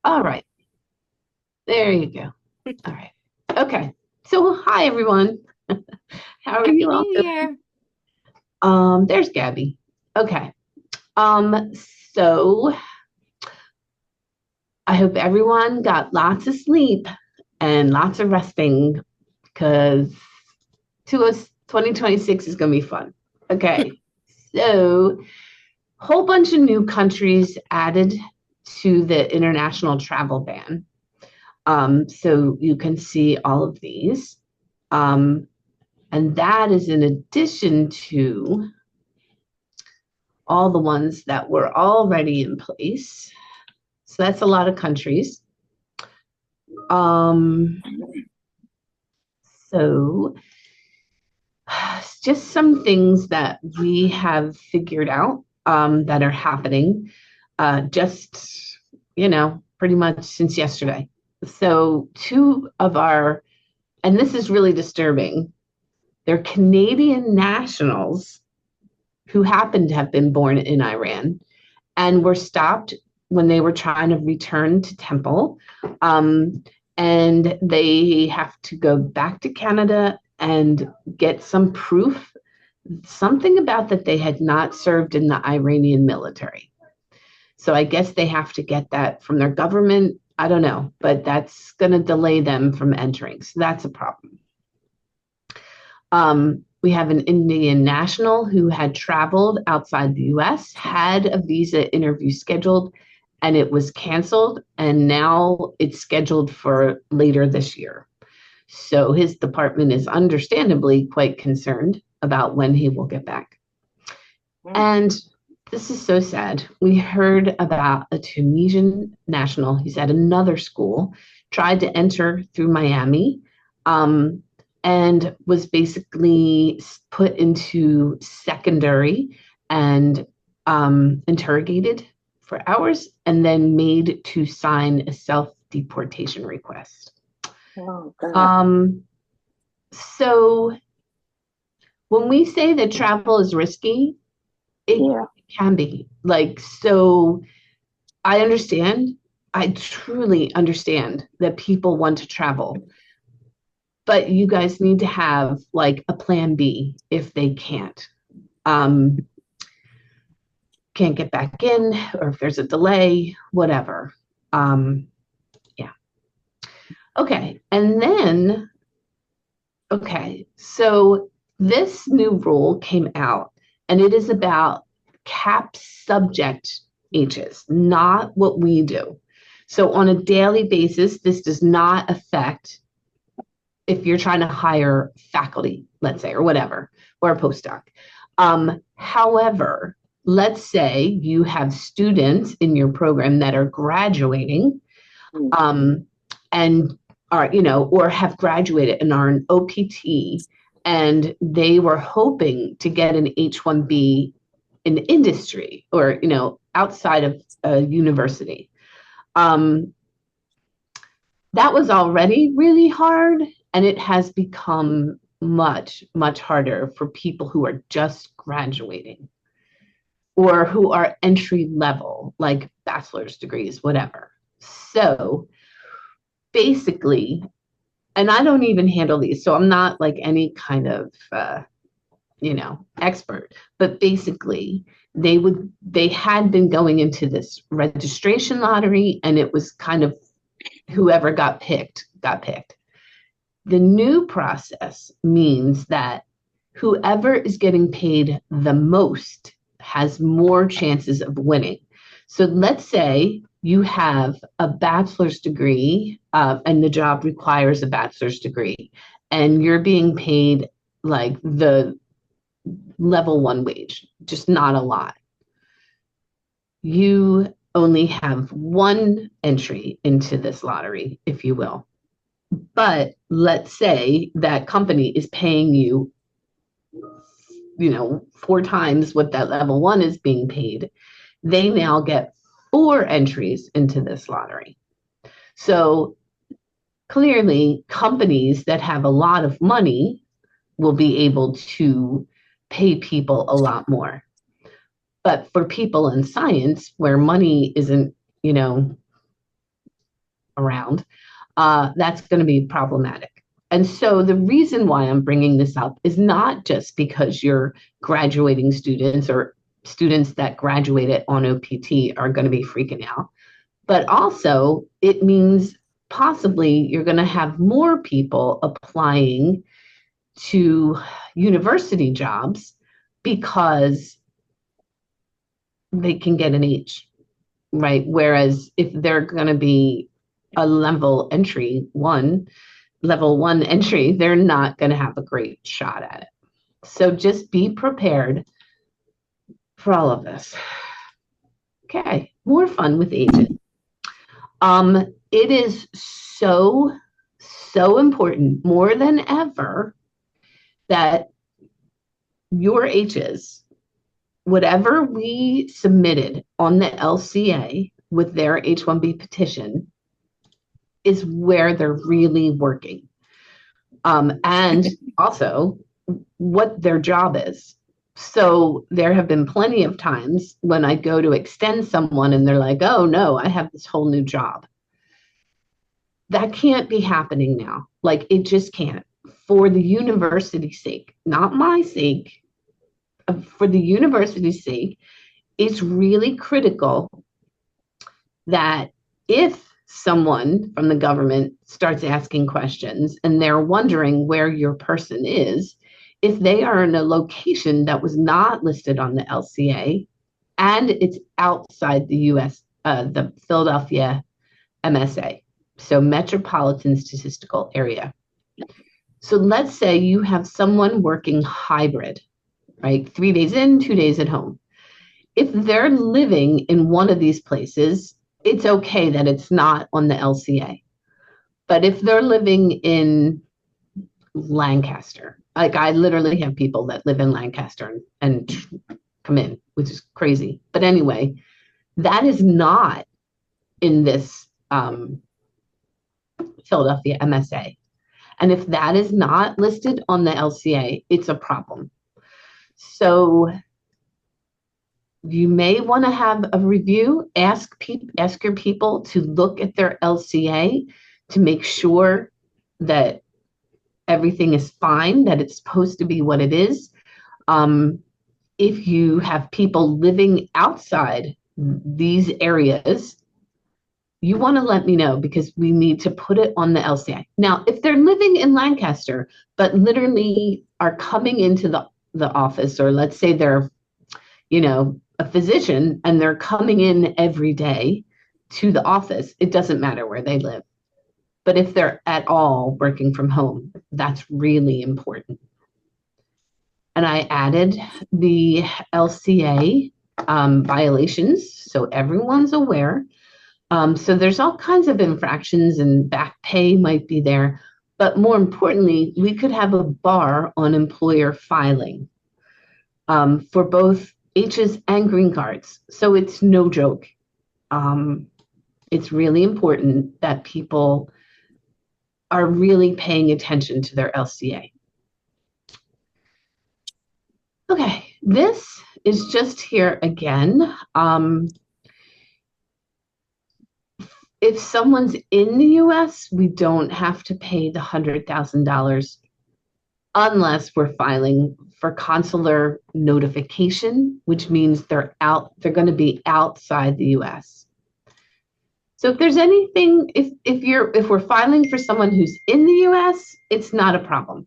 All right. There you go. All right. Okay. So, hi, everyone. How are Happy you all New Year. doing? There's Gabby. Okay. Um, so I hope everyone got lots of sleep and lots of resting because to us, 2026 is going to be fun. Okay. So, whole bunch of new countries added to the international travel ban. So you can see all of these. Um, and that is in addition to all the ones that were already in place. So that's a lot of countries. Um, so just some things that we have figured out that are happening just, pretty much since yesterday. So two of our, and this is really disturbing, they're Canadian nationals who happen to have been born in Iran and were stopped when they were trying to return to Temple. Um, and they have to go back to Canada and get some proof, something about that they had not served in the Iranian military. So I guess they have to get that from their government. I don't know, but that's going to delay them from entering. So that's a problem. We have an Indian national who had traveled outside the US, had a visa interview scheduled, and it was canceled. And now it's scheduled for later this year. So his department is understandably quite concerned about when he will get back. And this is so sad. We heard about a Tunisian national. He's at another school, tried to enter through Miami, um, and was basically put into secondary and interrogated for hours and then made to sign a self deportation request. Oh, God. Um, so when we say that travel is risky, it Yeah. can be like so. I understand. I truly understand that people want to travel, but you guys need to have like a plan B if they um, can't get back in, or if there's a delay, whatever. Um, yeah. Okay. And then, okay. So this new rule came out, and it is about cap subject H's, not what we do. So on a daily basis, this does not affect if you're trying to hire faculty, let's say, or whatever, or a postdoc. However, let's say you have students in your program that are graduating Mm. um, and are, or have graduated and are an OPT, and they were hoping to get an H-1B in industry or, outside of a university. Um, that was already really hard, and it has become much, much harder for people who are just graduating or who are entry level, like bachelor's degrees, whatever. So basically, and I don't even handle these, so I'm not like any kind of expert, but basically they had been going into this registration lottery, and it was kind of whoever got picked got picked. The new process means that whoever is getting paid the most has more chances of winning. So let's say you have a bachelor's degree and the job requires a bachelor's degree, and you're being paid like the level one wage, just not a lot. You only have one entry into this lottery, if you will. But let's say that company is paying you, four times what that level one is being paid. They now get four entries into this lottery. So clearly, companies that have a lot of money will be able to pay people a lot more. But for people in science where money isn't, you know, around, that's going to be problematic. And so the reason why I'm bringing this up is not just because your graduating students or students that graduated on OPT are going to be freaking out, but also it means possibly you're going to have more people applying to university jobs because they can get an H, right? Whereas if they're going to be a level one entry, they're not going to have a great shot at it. So just be prepared for all of this. Okay, more fun with H's. It is so important more than ever that your H's, whatever we submitted on the LCA with their H-1B petition, is where they're really working. And also what their job is. So there have been plenty of times when I go to extend someone and they're like, oh no, I have this whole new job. That can't be happening now. Like, it just can't. For the university's sake, not my sake, for the university's sake, it's really critical that if someone from the government starts asking questions and they're wondering where your person is, if they are in a location that was not listed on the LCA and it's outside the US, the Philadelphia MSA, so Metropolitan Statistical Area. So let's say you have someone working hybrid, right? 3 days in, 2 days at home. If they're living in one of these places, it's okay that it's not on the LCA. But if they're living in Lancaster, like I literally have people that live in Lancaster and come in, which is crazy. But anyway, that is not in this Philadelphia MSA. And if that is not listed on the LCA, it's a problem. So you may want to have a review, ask your people to look at their LCA to make sure that everything is fine, that it's supposed to be what it is. If you have people living outside these areas, you want to let me know because we need to put it on the LCA. Now, if they're living in Lancaster, but literally are coming into the office, or let's say they're, a physician and they're coming in every day to the office, it doesn't matter where they live. But if they're at all working from home, that's really important. And I added the LCA violations so everyone's aware. So there's all kinds of infractions and back pay might be there. But more importantly, we could have a bar on employer filing for both H's and green cards. So it's no joke. It's really important that people are really paying attention to their LCA. Okay, this is just here again. If someone's in the US, we don't have to pay the $100,000 unless we're filing for consular notification, which means they're going to be outside the US. So if there's anything, if we're filing for someone who's in the US, it's not a problem.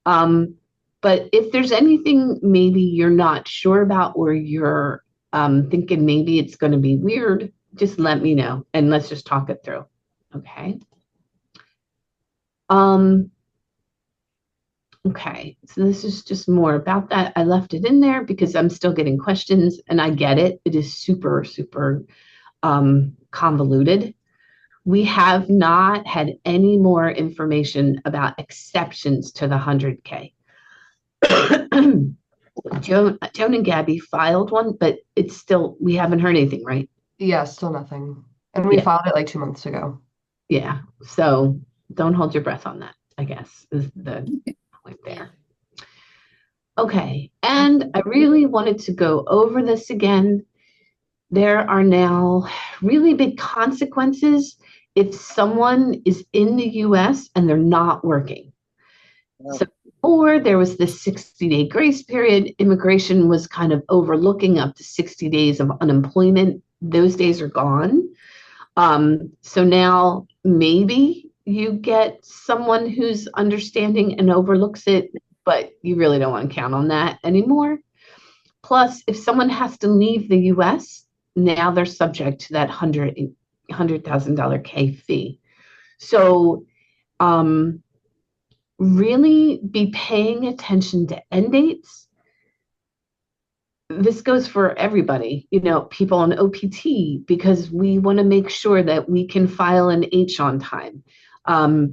But if there's anything maybe you're not sure about, or you're thinking maybe it's going to be weird, just let me know and let's just talk it through. Okay. Okay, so this is just more about that. I left it in there because I'm still getting questions and I get it. It is super, super convoluted. We have not had any more information about exceptions to the 100K. Joan and Gabby filed one, but it's still, we haven't heard anything, right? Yeah, still nothing. And we filed it like 2 months ago. Yeah, so don't hold your breath on that, I guess, is the point there. Okay, and I really wanted to go over this again. There are now really big consequences if someone is in the US and they're not working. So, or there was this 60-day grace period, immigration was kind of overlooking up to 60 days of unemployment. Those days are gone. So now maybe you get someone who's understanding and overlooks it, but you really don't want to count on that anymore. Plus, if someone has to leave the US, now they're subject to that $100,000 K fee. So, really be paying attention to end dates. This goes for everybody, people on OPT, because we want to make sure that we can file an H on time.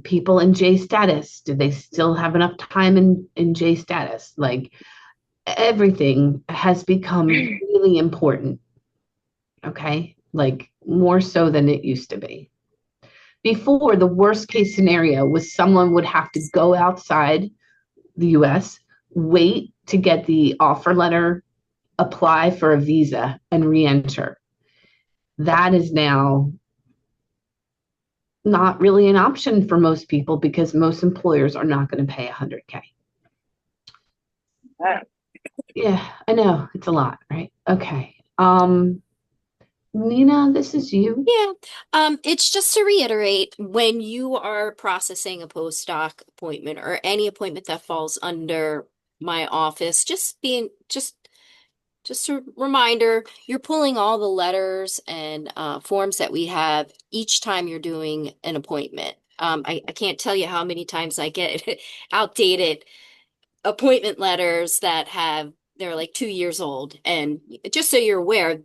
People in J status, do they still have enough time in J status? Like, everything has become really important. Okay. Like, more so than it used to be. Before, the worst case scenario was someone would have to go outside the US, wait to get the offer letter, apply for a visa, and re-enter. That is now not really an option for most people because most employers are not going to pay 100K. Yeah, I know. It's a lot, right? Okay. Nina, this is you. Yeah, it's just to reiterate, when you are processing a postdoc appointment or any appointment that falls under my office, just a reminder, you're pulling all the letters and forms that we have each time you're doing an appointment. I can't tell you how many times I get outdated appointment letters they're like 2 years old. And just so you're aware,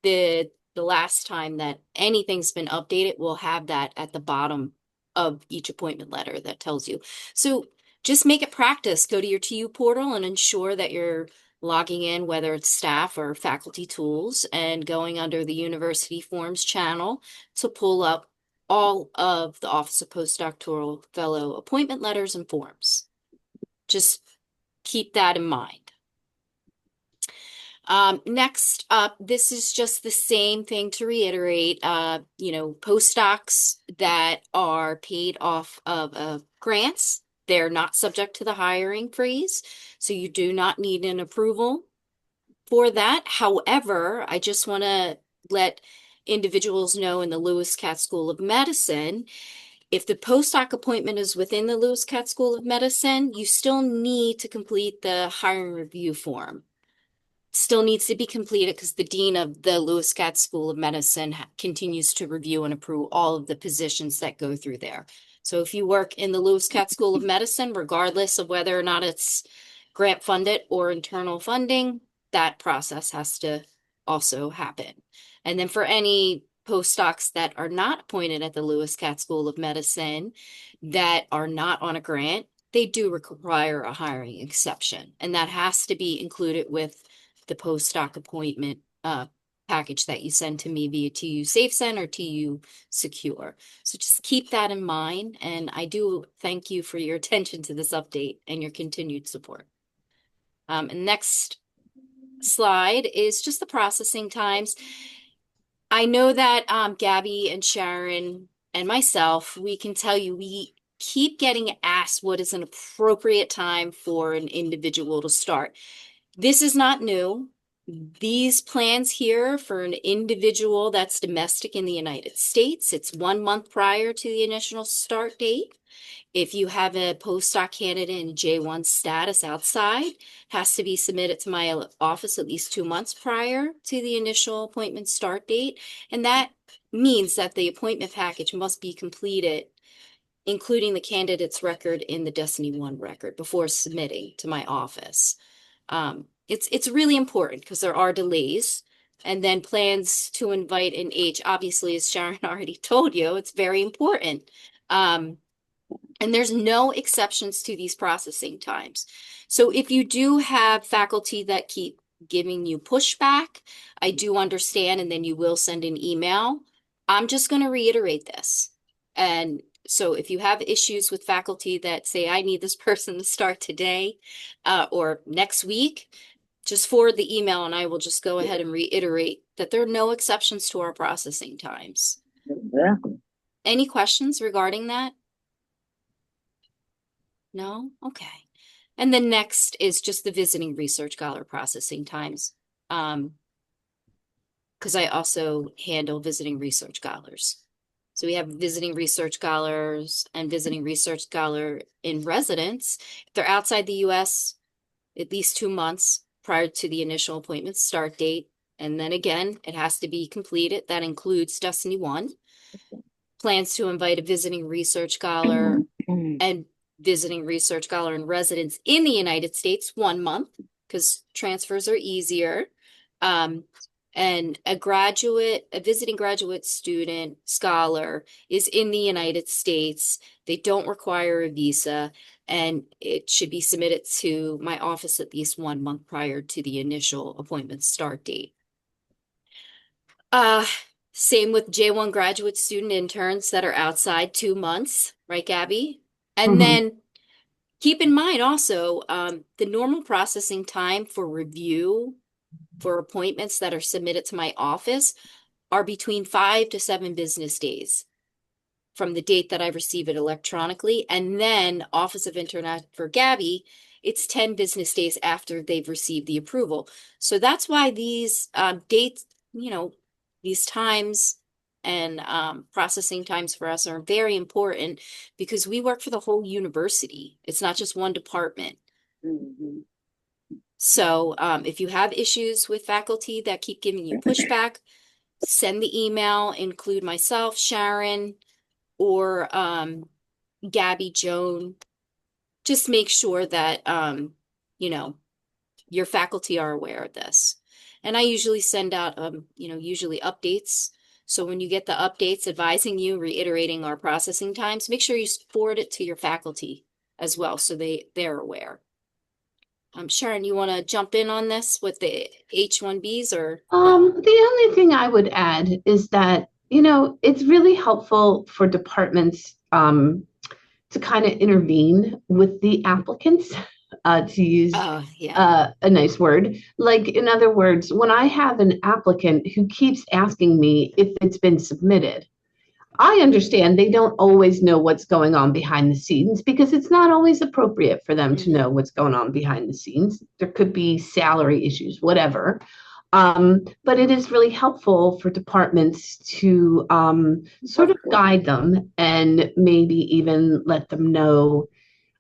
the last time that anything's been updated, we'll have that at the bottom of each appointment letter that tells you. So just make it practice. Go to your TU portal and ensure that you're logging in, whether it's staff or faculty tools, and going under the University Forms channel to pull up all of the Office of Postdoctoral Fellow appointment letters and forms. Just keep that in mind. Next up, this is just the same thing to reiterate, postdocs that are paid off of grants, they're not subject to the hiring freeze, so you do not need an approval for that. However, I just want to let individuals know in the Lewis Katz School of Medicine, if the postdoc appointment is within the Lewis Katz School of Medicine, you still need to complete the hiring review form. Still needs to be completed because the dean of the Lewis Katz School of Medicine continues to review and approve all of the positions that go through there. So if you work in the Lewis Katz School of Medicine, regardless of whether or not it's grant funded or internal funding, that process has to also happen. And then for any postdocs that are not appointed at the Lewis Katz School of Medicine that are not on a grant, they do require a hiring exception, and that has to be included with the postdoc appointment package that you send to me via TU SafeSend or TU Secure. So just keep that in mind, and I do thank you for your attention to this update and your continued support. And next slide is just the processing times. I know that Gabby and Sharon and myself, we can tell you we keep getting asked what is an appropriate time for an individual to start. This is not new. These plans here for an individual that's domestic in the United States, it's 1 month prior to the initial start date. If you have a postdoc candidate in J1 status outside, has to be submitted to my office at least 2 months prior to the initial appointment start date. And that means that the appointment package must be completed, including the candidate's record in the Destiny 1 record before submitting to my office. It's really important because there are delays. And then plans to invite an H, obviously, as Sharon already told you, it's very important. And there's no exceptions to these processing times. So if you do have faculty that keep giving you pushback, I do understand, and then you will send an email. I'm just going to reiterate this. And so if you have issues with faculty that say, I need this person to start today or next week, just forward the email and I will just go ahead and reiterate that there are no exceptions to our processing times. Yeah. Any questions regarding that? No? Okay. And then next is just the visiting research scholar processing times. Because I also handle visiting research scholars. So we have visiting research scholars and visiting research scholar in residence. If they're outside the US, at least 2 months prior to the initial appointment start date. And then again, it has to be completed. That includes Destiny 1. Plans to invite a visiting research scholar and visiting research scholar in residence in the United States 1 month, because transfers are easier. And a visiting graduate student scholar is in the United States. They don't require a visa, and it should be submitted to my office at least 1 month prior to the initial appointment start date. Same with J1 graduate student interns that are outside 2 months, right, Gabby? And then keep in mind also, the normal processing time for review for appointments that are submitted to my office are between 5 to 7 business days from the date that I receive it electronically. And then Office of Internet for Gabby, it's 10 business days after they've received the approval. So that's why these dates, these times and processing times for us are very important, because we work for the whole university. It's not just one department. Mhm. So if you have issues with faculty that keep giving you pushback, send the email, include myself, Sharon, or Gabby, Joan. Just make sure that your faculty are aware of this. And I usually send out usually updates. So when you get the updates advising you, reiterating our processing times, make sure you forward it to your faculty as well, so they're aware. Sharon, you want to jump in on this with the H-1Bs or no? The only thing I would add is that, it's really helpful for departments to kind of intervene with the applicants, to use Oh, yeah. a nice word. Like, in other words, when I have an applicant who keeps asking me if it's been submitted, I understand they don't always know what's going on behind the scenes, because it's not always appropriate for them to know what's going on behind the scenes. There could be salary issues, whatever. But it is really helpful for departments to sort of guide them and maybe even let them know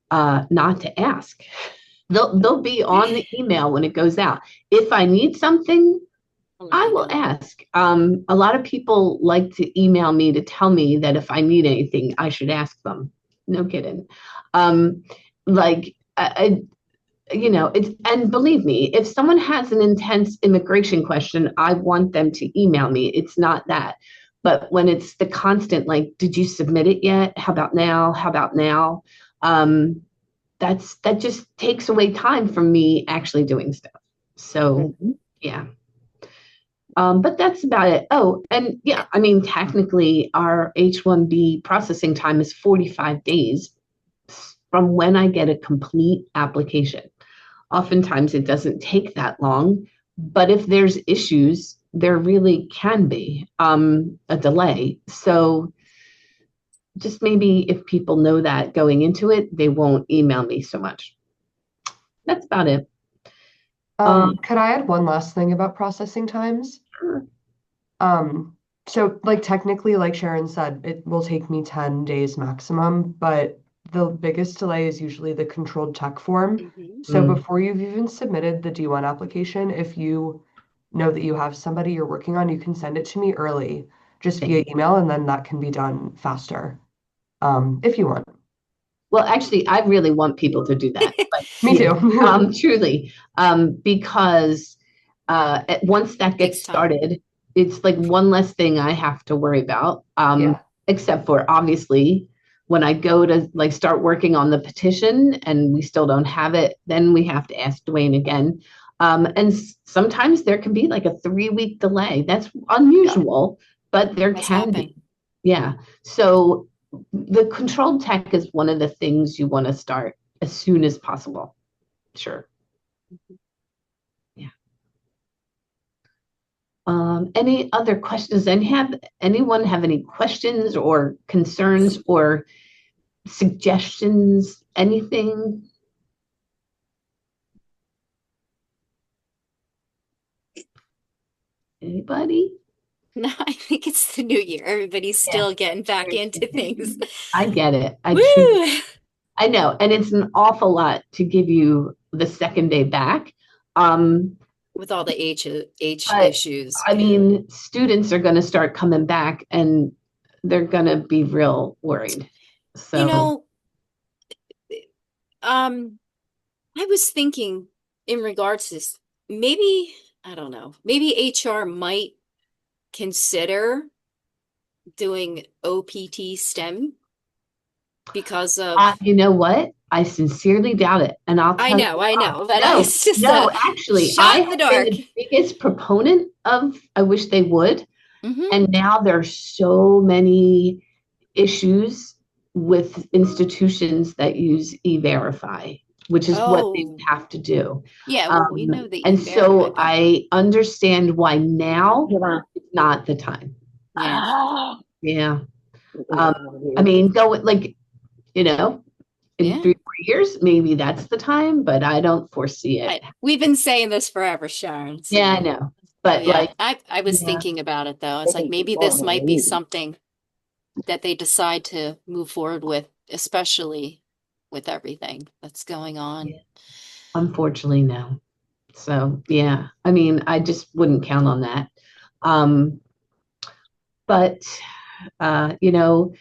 not to ask. They'll be on the email when it goes out. If I need something, I will ask. A lot of people like to email me to tell me that if I need anything, I should ask them. No kidding. And believe me, if someone has an intense immigration question, I want them to email me. It's not that. But when it's the constant, like, did you submit it yet? How about now? How about now? That just takes away time from me actually doing stuff. So, yeah. But that's about it. Oh, and yeah, I mean, technically our H-1B processing time is 45 days from when I get a complete application. Oftentimes it doesn't take that long, but if there's issues, there really can be a delay. So just maybe if people know that going into it, they won't email me so much. That's about it. Could I add one last thing about processing times? Sure. So like technically, like Sharon said, it will take me 10 days maximum, but the biggest delay is usually the controlled tech form. So before you've even submitted the D1 application, if you know that you have somebody you're working on, you can send it to me early, just via email, and then that can be done faster, if you want. Well, actually, I really want people to do that. Like, Me too. Truly, because once that gets started, it's like one less thing I have to worry about. Except for obviously when I go to like start working on the petition and we still don't have it, then we have to ask Dwayne again. And sometimes there can be like a 3-week delay. That's unusual, but there can be. Yeah. So the controlled tech is one of the things you want to start as soon as possible. Sure. Yeah. Any other questions? Anyone have any questions or concerns or suggestions? Anything? Anybody? No, I think it's the new year. Everybody's Yeah. still getting back into things. I get it. Woo! I know, and it's an awful lot to give you the second day back. With all the H But issues. I mean, students are going to start coming back and they're going to be real worried. You So, know, I was thinking in regards to this, maybe, I don't know, maybe HR might consider doing OPT STEM because of, you know what? I sincerely doubt it. And I'll tell you I why. know, but No, it's just no, a actually, shot I in the have been dark. the biggest proponent of, I wish they would. Hmm. And now there's so many issues with institutions that use E-Verify, which is what they Oh, have to do. yeah, well, we know the And E-Verify, so but I understand why now Yeah. is not the time. yeah. Yeah. I mean, go with like, you know, in Yeah. 3 or 4 years, maybe that's the time, but I don't foresee it. We've been saying this forever, Sharon. So, Yeah, I know. But yeah, like, I was yeah, thinking about it though. It's like maybe this might be something that they decide to move forward with, especially with everything that's going on. unfortunately, no. So yeah, I mean, I just wouldn't count on that. Um, but you know,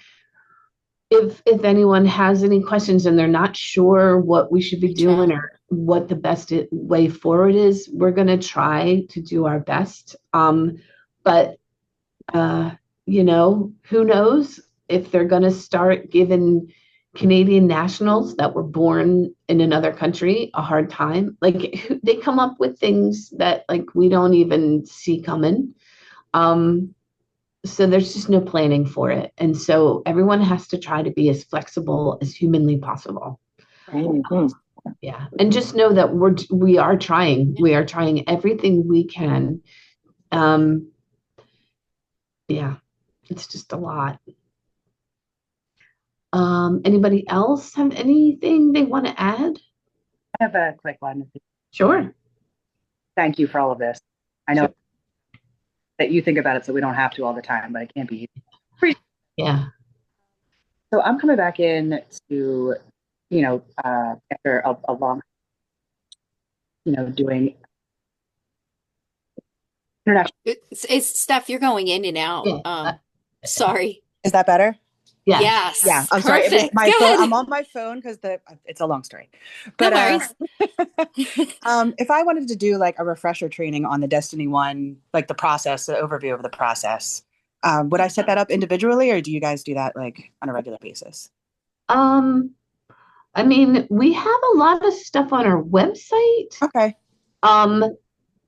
if anyone has any questions and they're not sure what we should be Reach out. doing or what the best way forward is, we're going to try to do our best. But you know, who knows if they're going to start giving Canadian nationals that were born in another country a hard time. Like they come up with things that like we don't even see coming. So there's just no planning for it. And so everyone has to try to be as flexible as humanly possible. Yeah. And just know that we are trying. We are trying everything we can. Yeah, it's just a lot. Anybody else have anything they want to add? I have a quick one. Sure. Thank you for all of this. I know Sure. that you think about it so we don't have to all the time, but it can't be easy. Yeah. So I'm coming back in to, after a long, doing international. It's Steph, you're going in and out. Yeah. Sorry. Is that better? Yes. Yeah, I'm sorry. It was Perfect. my Go phone. ahead. I'm on my phone because it's a long story. No But worries. if I wanted to do like a refresher training on the Destiny One, like the process, the overview of the process, would I set that up individually, or do you guys do that like on a regular basis? I mean, we have a lot of stuff on our website. Okay.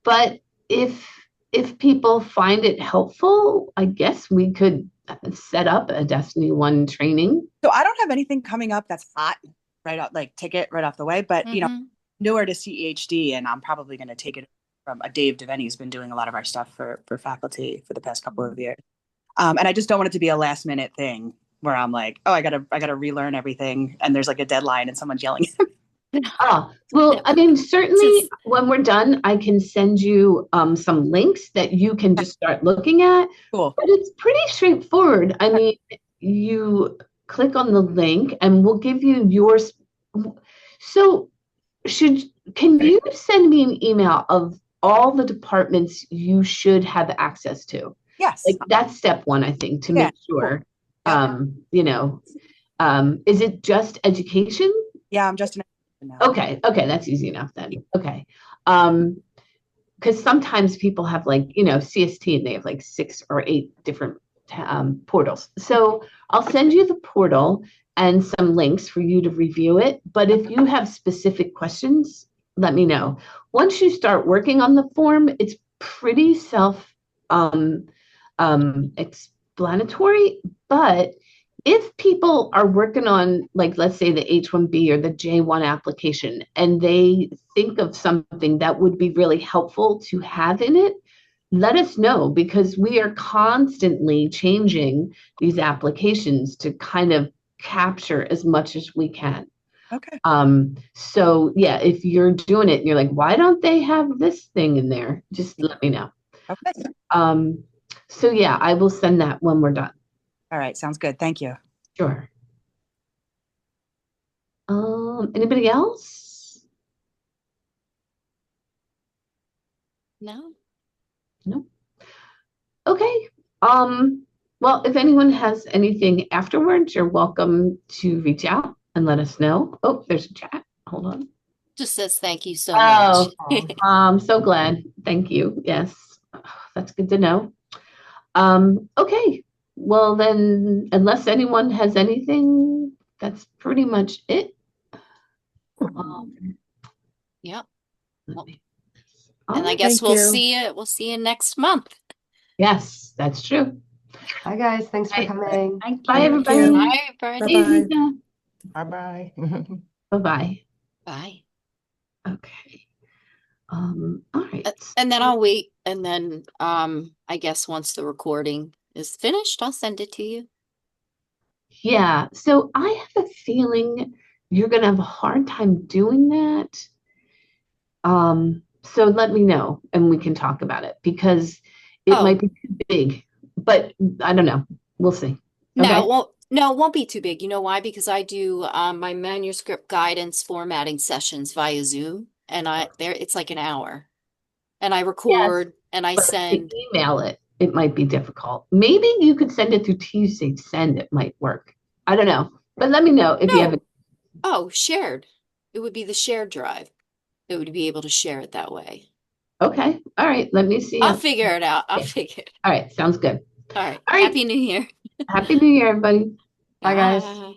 But if people find it helpful, I guess we could set up a Destiny One training. So I don't have anything coming up that's hot right out, like ticket right off the way, but nowhere to CEHD, and I'm probably going to take it from a Dave Devaney who's been doing a lot of our stuff for faculty for the past couple of years. And I just don't want it to be a last minute thing where I'm like, oh, I gotta relearn everything, and there's like a deadline and someone's yelling at me. Well, I mean, certainly when we're done, I can send you some links that you can just start looking at. Cool. But it's pretty straightforward. I mean, you click on the link and we'll give you yours. So can you send me an email of all the departments you should have access to? Yes. Like that's step one, I think, to make sure. Cool. Is it just education? Yeah, I'm just an now. Okay, that's easy enough then. Okay. Because sometimes people have like, CST and they have like 6 or 8 different portals. So I'll send you the portal and some links for you to review it. But if you have specific questions, let me know. Once you start working on the form, it's pretty explanatory, but if people are working on, like, let's say the H-1B or the J-1 application, and they think of something that would be really helpful to have in it, let us know, because we are constantly changing these applications to kind of capture as much as we can. Okay. So yeah, if you're doing it and you're like, why don't they have this thing in there? Just let me know. Okay. So yeah, I will send that when we're done. All right. Sounds good. Thank you. Sure. Anybody else? No? No. Okay. Well, if anyone has anything afterwards, you're welcome to reach out and let us know. Oh, there's a chat. Hold on. Just says thank you so Oh, much. I'm so glad. Thank you. Yes, that's good to know. Okay. Well, then, unless anyone has anything, that's pretty much it. Yep. Let me- And I Oh, guess Thank you. we'll see you next month. yes, that's true. Hi guys, thanks for Bye. coming. Thank Bye, you. everybody. Bye, Birdie. Bye-bye. Bye-bye. Bye-bye. Bye. Okay. All right. And then I'll wait, and then I guess once the recording is finished, I'll send it to you. Yeah. So I have a feeling you're gonna have a hard time doing that. So let me know and we can talk about it, because it Oh. might be too big, but I don't know. We'll see. No, Okay. it won't be too big. You know why? Because I do my manuscript guidance formatting sessions via Zoom, and it's like an hour. And I record and I But to send. email it, it might be difficult. Maybe you could send it through Tuesday Send. It might work. I don't know. But let me know if you have No. it. Oh, shared. It would be the shared drive. It would be able to share it that way. Okay. All right. Let me see. I'll figure it out. I'll Okay. figure it. All right. Sounds good. All right. All right. Happy New Year. Happy New Year, everybody. Bye guys. Bye.